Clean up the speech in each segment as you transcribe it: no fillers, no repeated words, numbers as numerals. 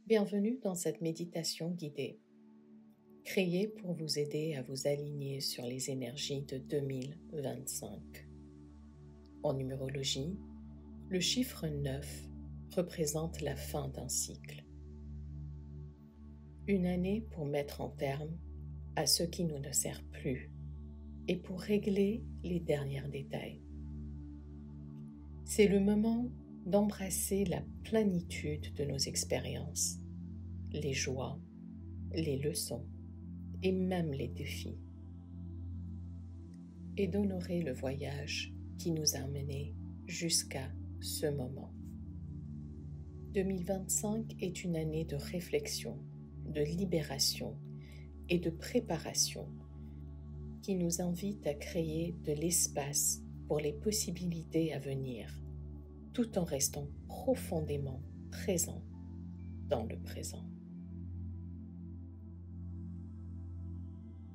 Bienvenue dans cette méditation guidée, créée pour vous aider à vous aligner sur les énergies de 2025. En numérologie, le chiffre 9 représente la fin d'un cycle. Une année pour mettre un terme à ce qui nous ne sert plus et pour régler les derniers détails. C'est le moment d'embrasser la plénitude de nos expériences, les joies, les leçons et même les défis, et d'honorer le voyage qui nous a menés jusqu'à ce moment. 2025 est une année de réflexion, de libération et de préparation qui nous invite à créer de l'espace pour les possibilités à venir, tout en restant profondément présent dans le présent.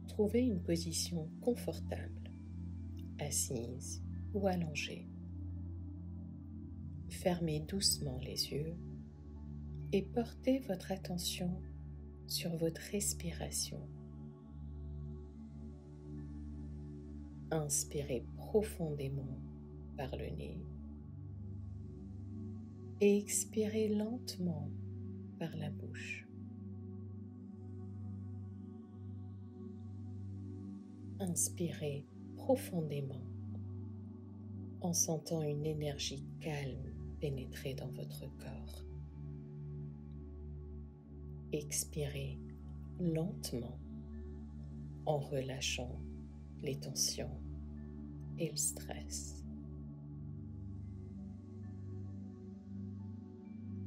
Trouvez une position confortable, assise ou allongée. Fermez doucement les yeux et portez votre attention sur votre respiration. Inspirez profondément par le nez et expirez lentement par la bouche. Inspirez profondément en sentant une énergie calme pénétrer dans votre corps. Expirez lentement en relâchant les tensions et le stress.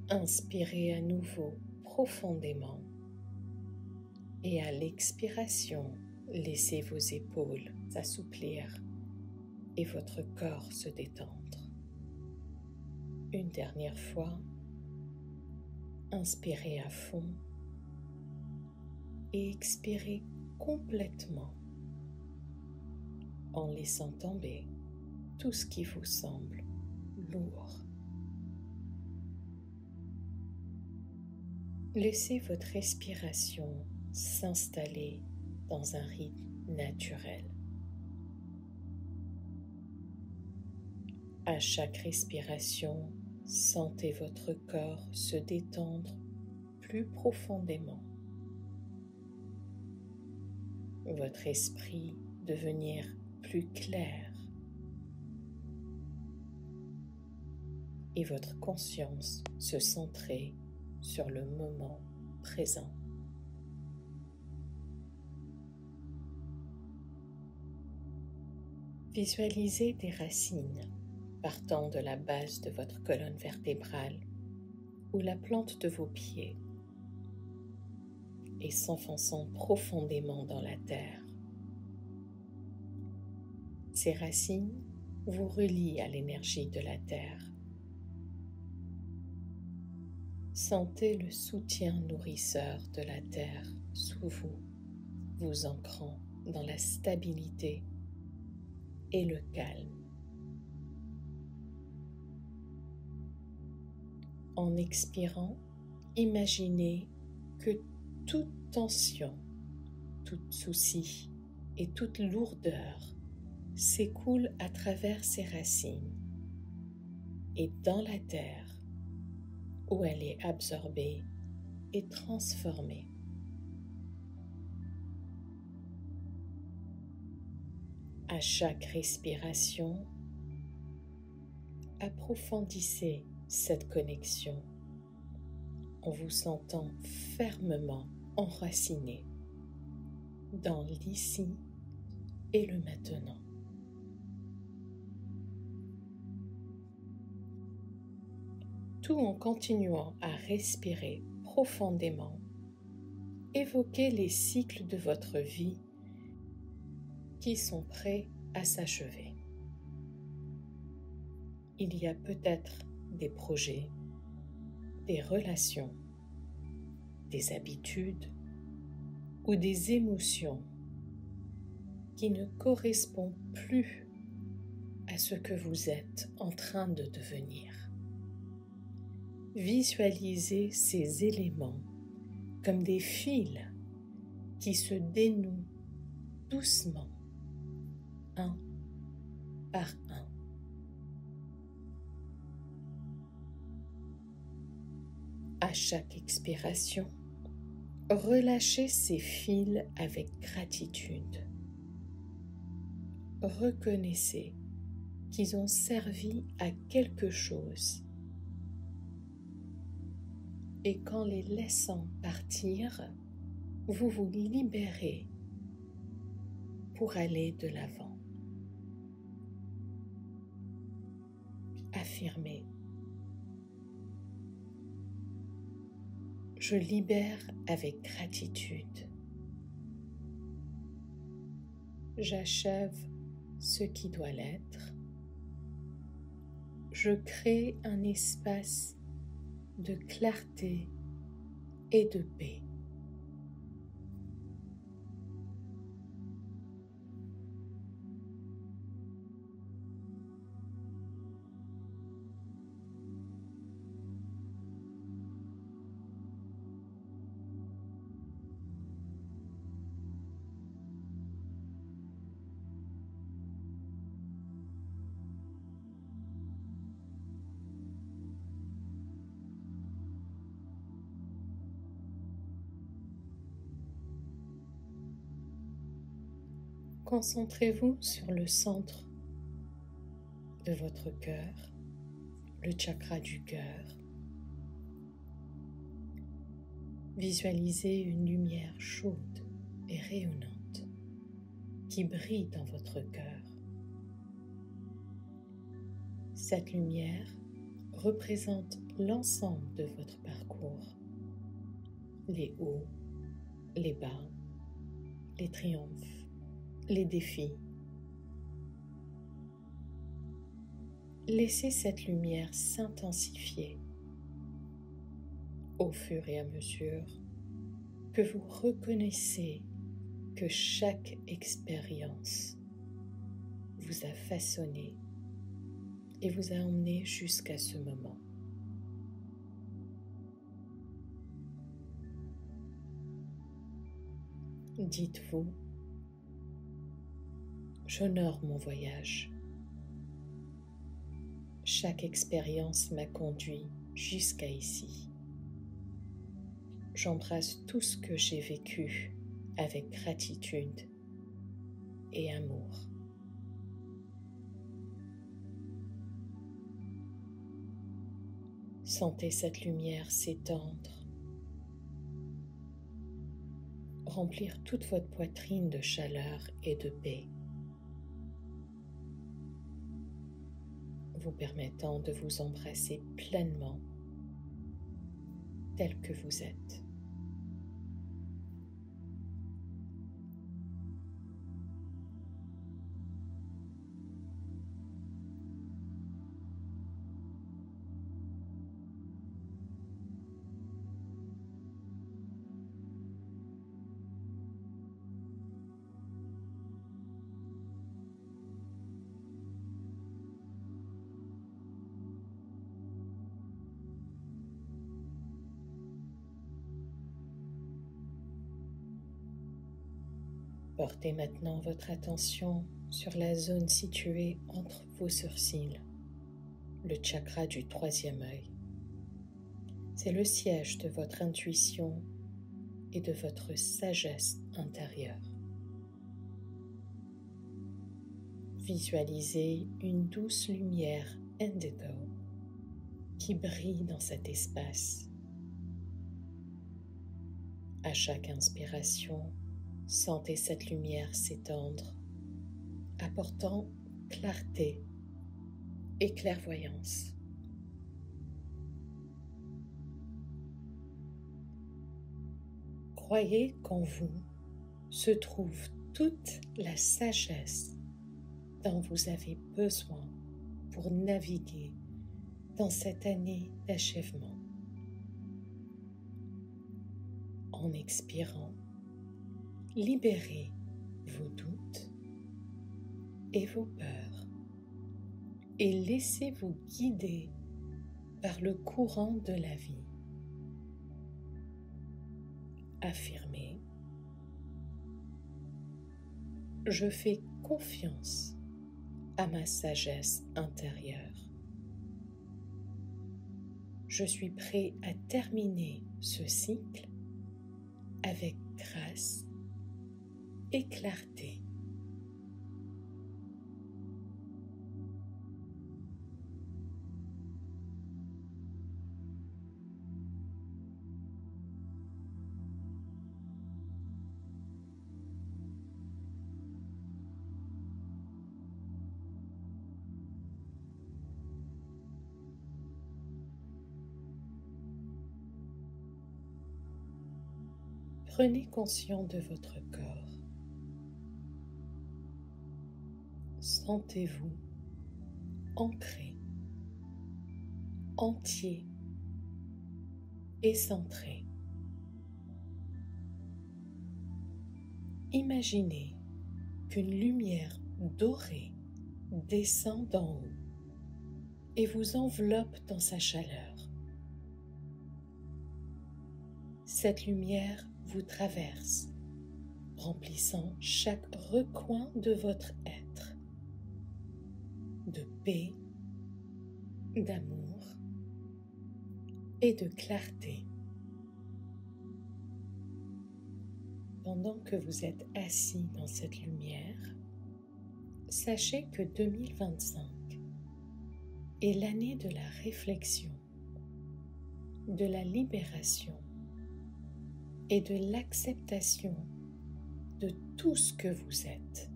Inspirez à nouveau profondément et à l'expiration, laissez vos épaules s'assouplir et votre corps se détendre. Une dernière fois, inspirez à fond et expirez complètement en laissant tomber tout ce qui vous semble lourd. Laissez votre respiration s'installer dans un rythme naturel. À chaque respiration, sentez votre corps se détendre plus profondément. Votre esprit devenir plus clair et votre conscience se centrer sur le moment présent. Visualisez des racines partant de la base de votre colonne vertébrale ou la plante de vos pieds et s'enfonçant profondément dans la terre. Ces racines vous relient à l'énergie de la terre. Sentez le soutien nourrisseur de la terre sous vous, vous ancrant dans la stabilité et le calme. En expirant, imaginez que toute tension, tout souci et toute lourdeur s'écoule à travers ses racines et dans la terre où elle est absorbée et transformée. À chaque respiration, approfondissez cette connexion en vous sentant fermement enraciné dans l'ici et le maintenant. Tout en continuant à respirer profondément, évoquez les cycles de votre vie qui sont prêts à s'achever. Il y a peut-être des projets, des relations, des habitudes ou des émotions qui ne correspondent plus à ce que vous êtes en train de devenir. Visualisez ces éléments comme des fils qui se dénouent doucement, un par un. À chaque expiration, relâchez ces fils avec gratitude. Reconnaissez qu'ils ont servi à quelque chose. Et qu'en les laissant partir, vous vous libérez pour aller de l'avant. Affirmez. Je libère avec gratitude. J'achève ce qui doit l'être. Je crée un espace de clarté et de paix. Concentrez-vous sur le centre de votre cœur, le chakra du cœur. Visualisez une lumière chaude et rayonnante qui brille dans votre cœur. Cette lumière représente l'ensemble de votre parcours, les hauts, les bas, les triomphes, les défis. Laissez cette lumière s'intensifier au fur et à mesure que vous reconnaissez que chaque expérience vous a façonné et vous a emmené jusqu'à ce moment. Dites-vous, j'honore mon voyage. Chaque expérience m'a conduit jusqu'à ici. J'embrasse tout ce que j'ai vécu avec gratitude et amour. Sentez cette lumière s'étendre, remplir toute votre poitrine de chaleur et de paix, vous permettant de vous embrasser pleinement tel que vous êtes. Portez maintenant votre attention sur la zone située entre vos sourcils, le chakra du troisième œil. C'est le siège de votre intuition et de votre sagesse intérieure. Visualisez une douce lumière indigo qui brille dans cet espace. À chaque inspiration, sentez cette lumière s'étendre, apportant clarté et clairvoyance. Croyez qu'en vous se trouve toute la sagesse dont vous avez besoin pour naviguer dans cette année d'achèvement. En expirant, libérez vos doutes et vos peurs et laissez-vous guider par le courant de la vie. Affirmez: je fais confiance à ma sagesse intérieure. Je suis prêt à terminer ce cycle avec grâce et clarté. Prenez conscience de votre corps. Sentez-vous ancré, entier et centré. Imaginez qu'une lumière dorée descend d'en haut et vous enveloppe dans sa chaleur. Cette lumière vous traverse, remplissant chaque recoin de votre être, de paix, d'amour et de clarté. Pendant que vous êtes assis dans cette lumière, sachez que 2025 est l'année de la réflexion, de la libération et de l'acceptation de tout ce que vous êtes.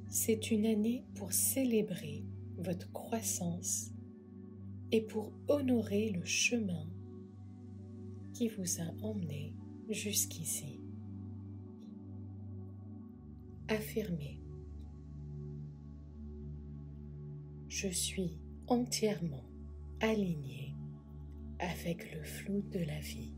C'est une année pour célébrer votre croissance et pour honorer le chemin qui vous a emmené jusqu'ici. Affirmez: je suis entièrement aligné avec le flou de la vie.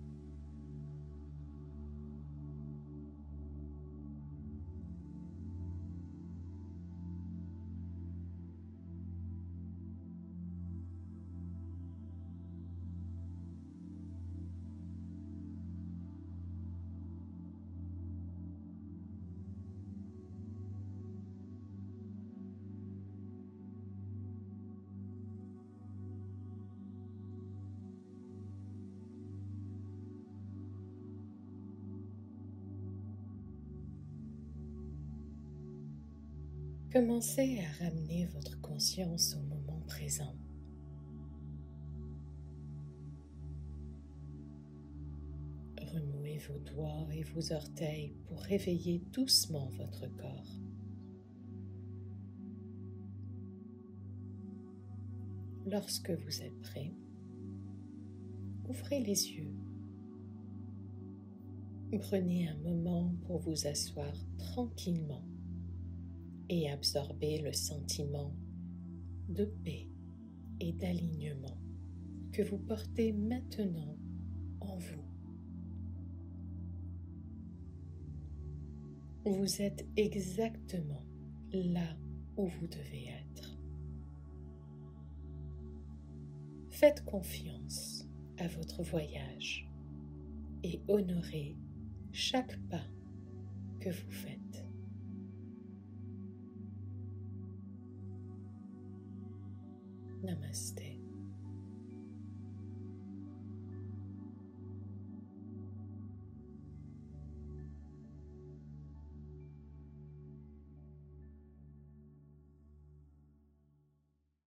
Commencez à ramener votre conscience au moment présent. Remuez vos doigts et vos orteils pour réveiller doucement votre corps. Lorsque vous êtes prêt, ouvrez les yeux. Prenez un moment pour vous asseoir tranquillement et absorber le sentiment de paix et d'alignement que vous portez maintenant en vous. Vous êtes exactement là où vous devez être. Faites confiance à votre voyage et honorez chaque pas que vous faites. Namaste.